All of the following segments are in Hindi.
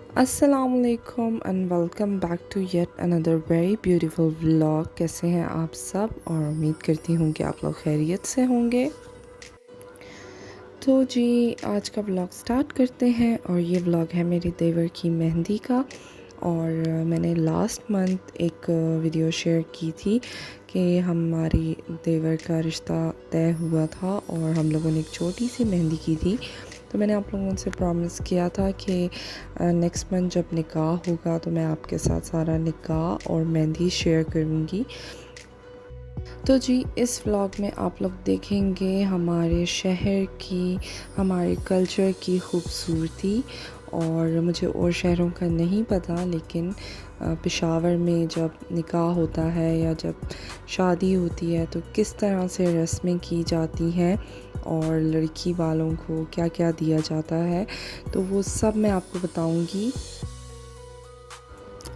असलकुम and welcome back to yet another very beautiful vlog. कैसे हैं आप सब? और उम्मीद करती हूँ कि आप लोग खैरियत से होंगे। तो जी आज का व्लॉग स्टार्ट करते हैं। और ये व्लॉग है मेरी देवर की मेहंदी का। और मैंने लास्ट मंथ एक वीडियो शेयर की थी कि हमारी देवर का रिश्ता तय हुआ था और हम लोगों ने एक छोटी सी मेहंदी की थी। तो मैंने आप लोगों से प्रॉमिस किया था कि नेक्स्ट मंथ जब निकाह होगा तो मैं आपके साथ सारा निकाह और मेहंदी शेयर करूँगी। तो जी इस व्लॉग में आप लोग देखेंगे हमारे शहर की, हमारे कल्चर की खूबसूरती। और मुझे और शहरों का नहीं पता, लेकिन पेशावर में जब निकाह होता है या जब शादी होती है तो किस तरह से रस्में की जाती हैं और लड़की वालों को क्या क्या दिया जाता है, तो वो सब मैं आपको बताऊंगी।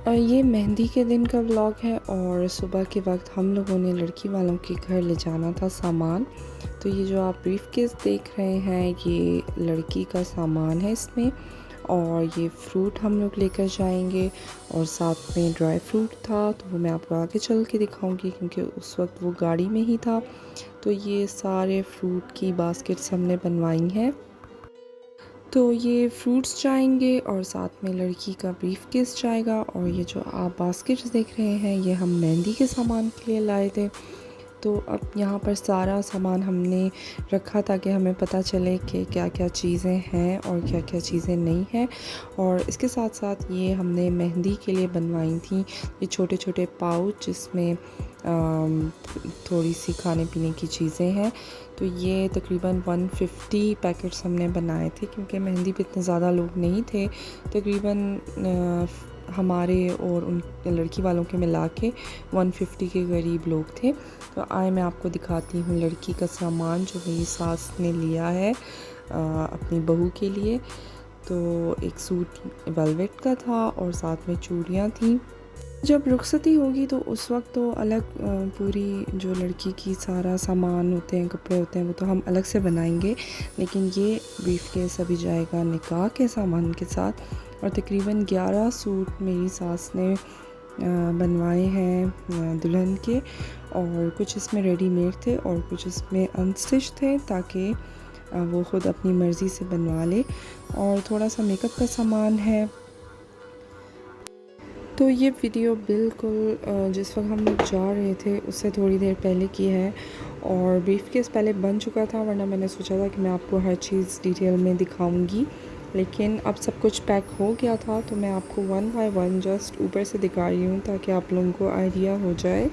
और ये मेहंदी के दिन का व्लॉग है और सुबह के वक्त हम लोगों ने लड़की वालों के घर ले जाना था सामान। तो ये जो आप ब्रीफ केस देख रहे हैं ये लड़की का सामान है इसमें। और ये फ्रूट हम लोग लेकर जाएंगे और साथ में ड्राई फ्रूट था, तो वो मैं आपको आगे चल के दिखाऊंगी क्योंकि उस वक्त वो गाड़ी में ही था। तो ये सारे फ्रूट की बास्केट्स हमने बनवाई हैं। तो ये फ्रूट्स जाएंगे और साथ में लड़की का ब्रीफ केस जाएगा। और ये जो आप बास्केट्स देख रहे हैं ये हम मेहंदी के सामान के लिए लाए थे। तो अब यहाँ पर सारा सामान हमने रखा ताकि हमें पता चले कि क्या क्या चीज़ें हैं और क्या क्या चीज़ें नहीं हैं। और इसके साथ साथ ये हमने मेहंदी के लिए बनवाई थी ये छोटे छोटे पाउच जिसमें थोड़ी सी खाने पीने की चीज़ें हैं। तो ये तकरीबन 150 पैकेट्स हमने बनाए थे क्योंकि मेहंदी पे इतने ज़्यादा लोग नहीं थे। तकरीबन हमारे और उन लड़की वालों के मिला के 150 के करीब लोग थे। तो आए मैं आपको दिखाती हूँ लड़की का सामान जो मेरी सास ने लिया है अपनी बहू के लिए। तो एक सूट वेलवेट का था और साथ में चूड़ियाँ थी। जब रुखसती होगी तो उस वक्त तो अलग पूरी जो लड़की की सारा सामान होते हैं, कपड़े होते हैं, वो तो हम अलग से बनाएंगे। लेकिन ये ब्रीफ केस अभी जाएगा निकाह के सामान के साथ। और तकरीबन 11 सूट मेरी सास ने बनवाए हैं दुल्हन के। और कुछ इसमें रेडीमेड थे और कुछ इसमें अनस्टिच थे ताकि वो ख़ुद अपनी मर्ज़ी से बनवा ले। और थोड़ा सा मेकअप का सामान है। तो ये वीडियो बिल्कुल जिस वक्त हम लोग जा रहे थे उससे थोड़ी देर पहले की है। और ब्रीफ केस पहले बन चुका था, वरना मैंने सोचा था कि मैं आपको हर चीज़ डिटेल में दिखाऊंगी। लेकिन अब सब कुछ पैक हो गया था तो मैं आपको वन बाय वन जस्ट ऊपर से दिखा रही हूँ ताकि आप लोगों को आइडिया हो जाए।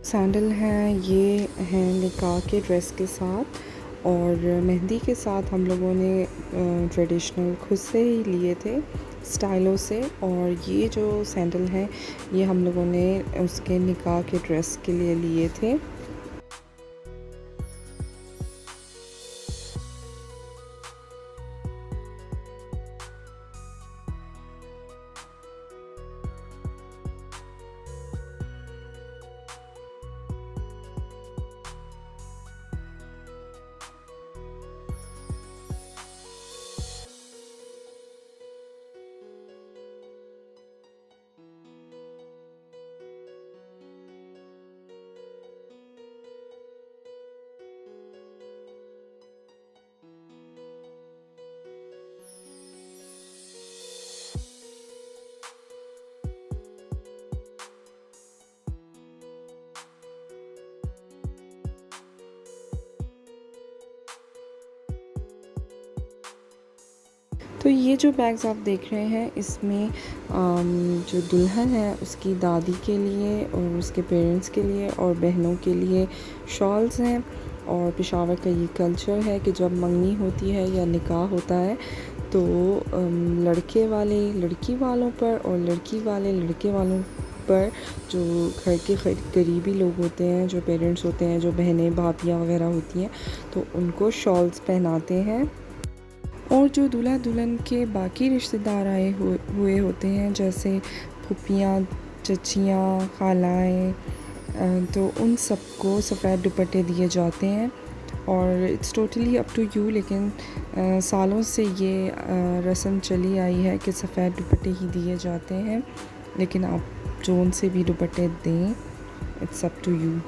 सैंडल हैं, ये हैं निकाह के ड्रेस के साथ। और मेहंदी के साथ हम लोगों ने ट्रेडिशनल खुद से ही लिए थे स्टाइलों से। और ये जो सैंडल हैं ये हम लोगों ने उसके निकाह के ड्रेस के लिए लिए थे। तो ये जो बैग्स आप देख रहे हैं इसमें जो दुल्हन है उसकी दादी के लिए और उसके पेरेंट्स के लिए और बहनों के लिए शॉल्स हैं। और पेशावर का ये कल्चर है कि जब मंगनी होती है या निकाह होता है तो लड़के वाले लड़की वालों पर और लड़की वाले लड़के वालों पर जो घर के करीबी लोग होते हैं, जो पेरेंट्स होते हैं, जो बहनें भाभियाँ वगैरह होती हैं, तो उनको शॉल्स पहनाते हैं। और जो दूल्हा दुल्हन के बाकी रिश्तेदार आए हुए होते हैं, जैसे फूफियाँ, चचियाँ, खालाएँ, तो उन सबको सफ़ेद दुपट्टे दिए जाते हैं। और it's totally up to you, लेकिन सालों से ये रस्म चली आई है कि सफ़ेद दुपट्टे ही दिए जाते हैं, लेकिन आप जोन से भी दुपट्टे दें, इट्स अप टू यू।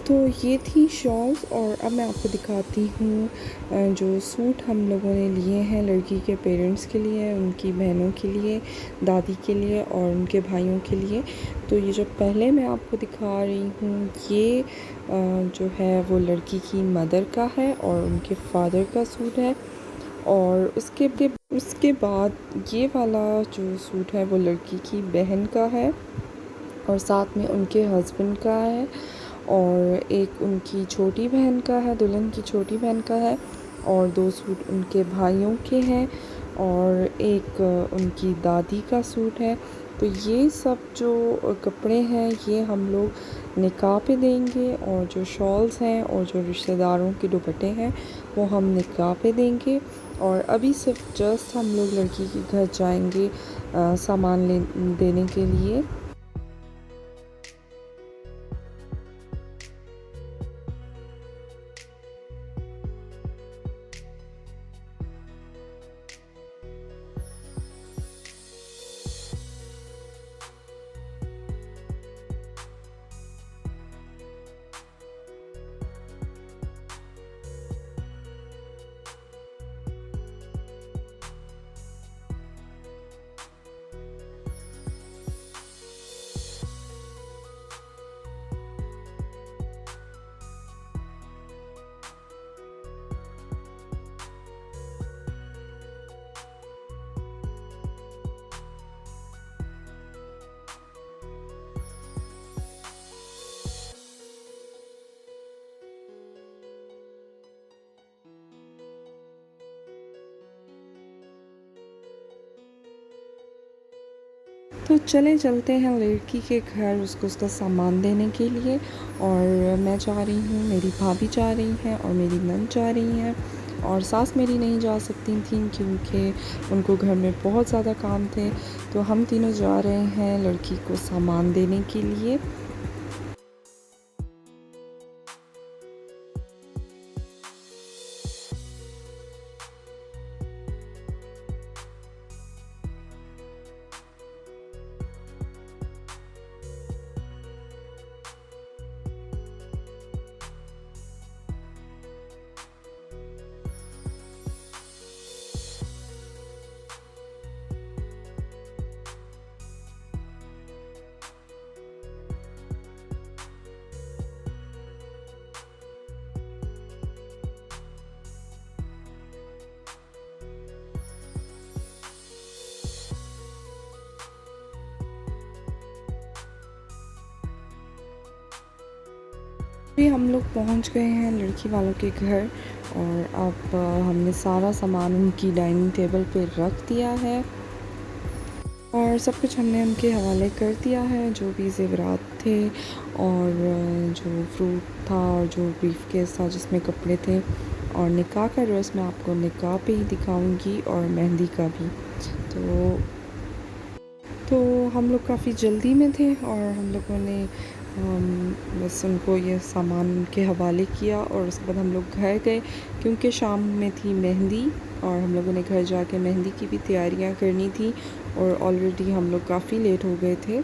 तो ये थी शॉल्स। और अब मैं आपको दिखाती हूँ जो सूट हम लोगों ने लिए हैं लड़की के पेरेंट्स के लिए, उनकी बहनों के लिए, दादी के लिए और उनके भाइयों के लिए। तो ये जो पहले मैं आपको दिखा रही हूँ ये जो है वो लड़की की मदर का है और उनके फादर का सूट है। और उसके बाद ये वाला जो सूट है वो लड़की की बहन का है और साथ में उनके हस्बैंड का है। और एक उनकी छोटी बहन का है, दुल्हन की छोटी बहन का है। और 2 सूट उनके भाइयों के हैं और एक उनकी दादी का सूट है। तो ये सब जो कपड़े हैं ये हम लोग निकाह पे देंगे और जो शॉल्स हैं और जो रिश्तेदारों के दुपट्टे हैं वो हम निकाह पे देंगे। और अभी सिर्फ जस्ट हम लोग लड़की के घर जाएंगे सामान देने के लिए। तो चलते हैं लड़की के घर उसको उसका सामान देने के लिए। और मैं जा रही हूँ, मेरी भाभी जा रही हैं और मेरी नंद जा रही हैं और सास मेरी नहीं जा सकती थी क्योंकि उनको घर में बहुत ज़्यादा काम थे। तो हम तीनों जा रहे हैं लड़की को सामान देने के लिए। अभी हम लोग पहुंच गए हैं लड़की वालों के घर और अब हमने सारा सामान उनकी डाइनिंग टेबल पे रख दिया है और सब कुछ हमने उनके हवाले कर दिया है, जो भी ज़ेवरात थे और जो फ्रूट था और जो ब्रीफकेस था जिसमें कपड़े थे। और निकाह का ड्रेस मैं आपको निकाह पे ही दिखाऊंगी और मेहंदी का भी। तो हम लोग काफ़ी जल्दी में थे और हम लोगों ने बस उनको ये सामान उनके हवाले किया और उसके बाद हम लोग घर गए क्योंकि शाम में थी मेहंदी और हम लोगों ने घर जाके मेहंदी की भी तैयारियां करनी थी और ऑलरेडी हम लोग काफ़ी लेट हो गए थे।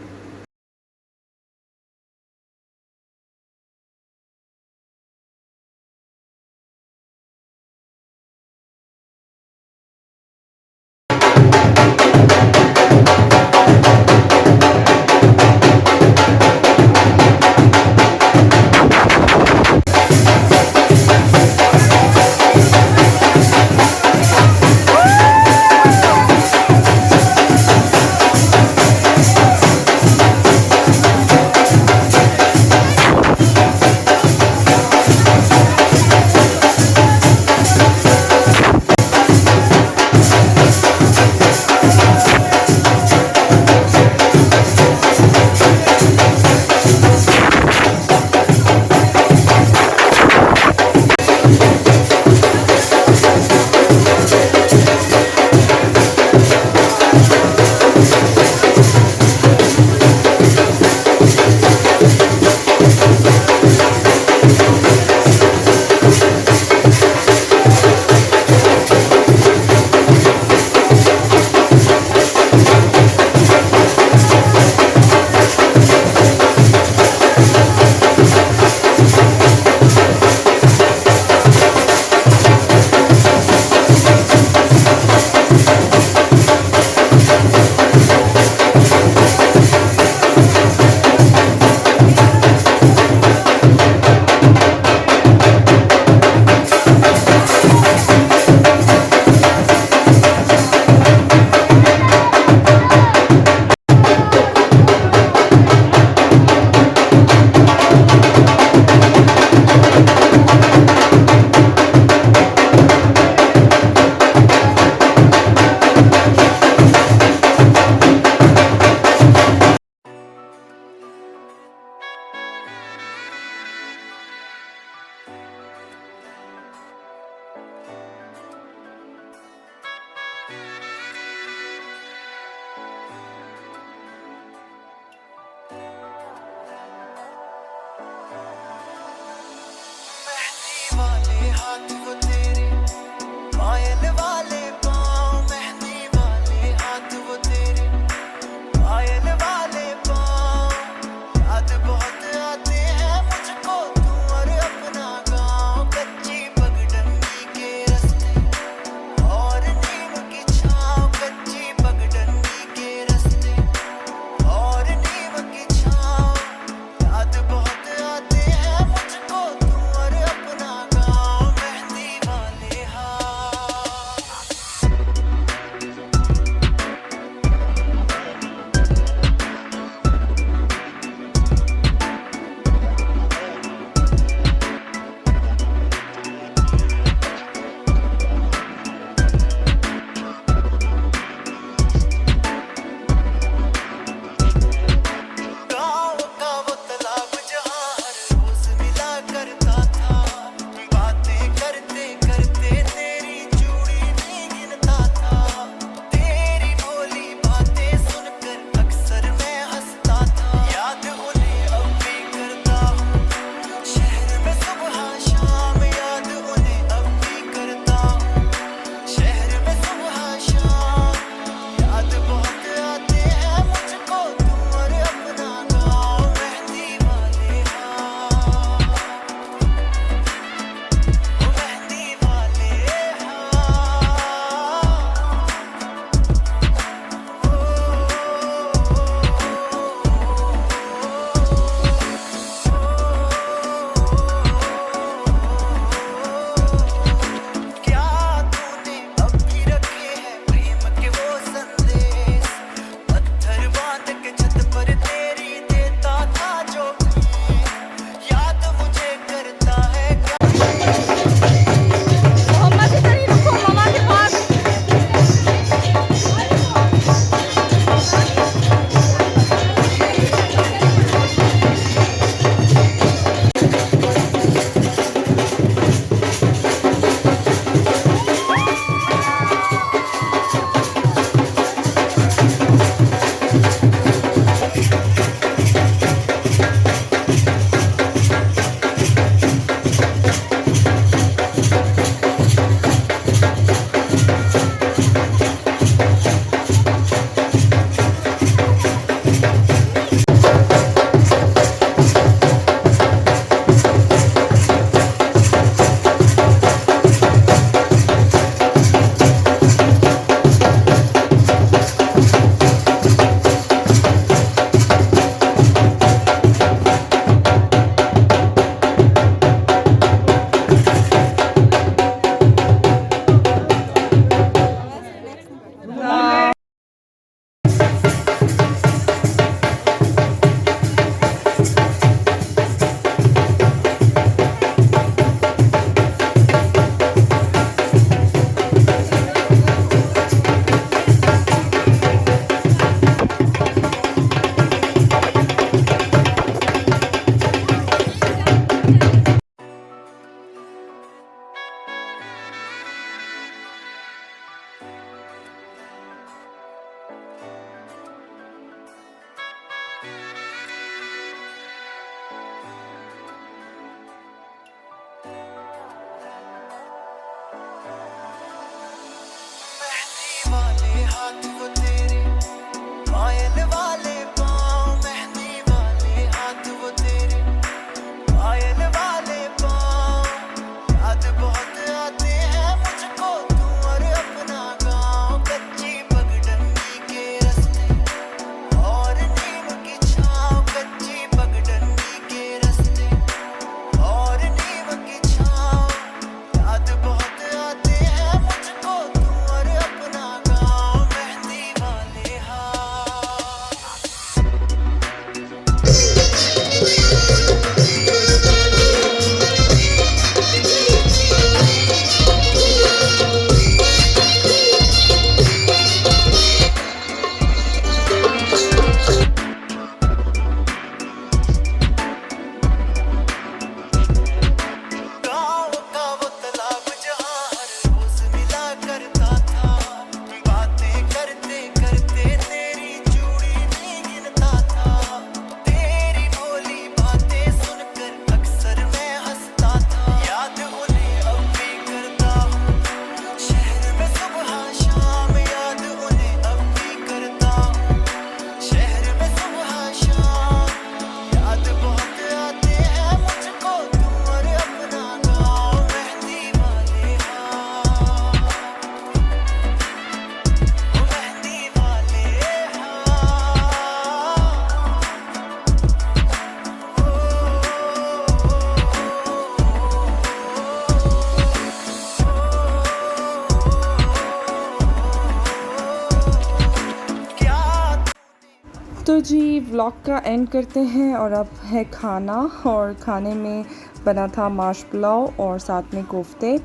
तो जी व्लॉग का एंड करते हैं और अब है खाना। और खाने में बना था माश पुलाव और साथ में कोफ्ते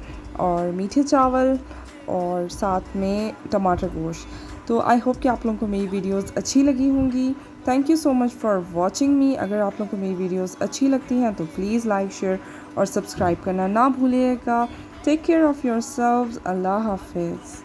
और मीठे चावल और साथ में टमाटर गोश्त। तो आई होप कि आप लोगों को मेरी वीडियोस अच्छी लगी होंगी। Thank you so much for watching मी। अगर आप लोगों को मेरी वीडियोस अच्छी लगती हैं तो प्लीज़ लाइक, शेयर और सब्सक्राइब करना ना भूलिएगा। Take care of yourselves. Allah हाफिज़।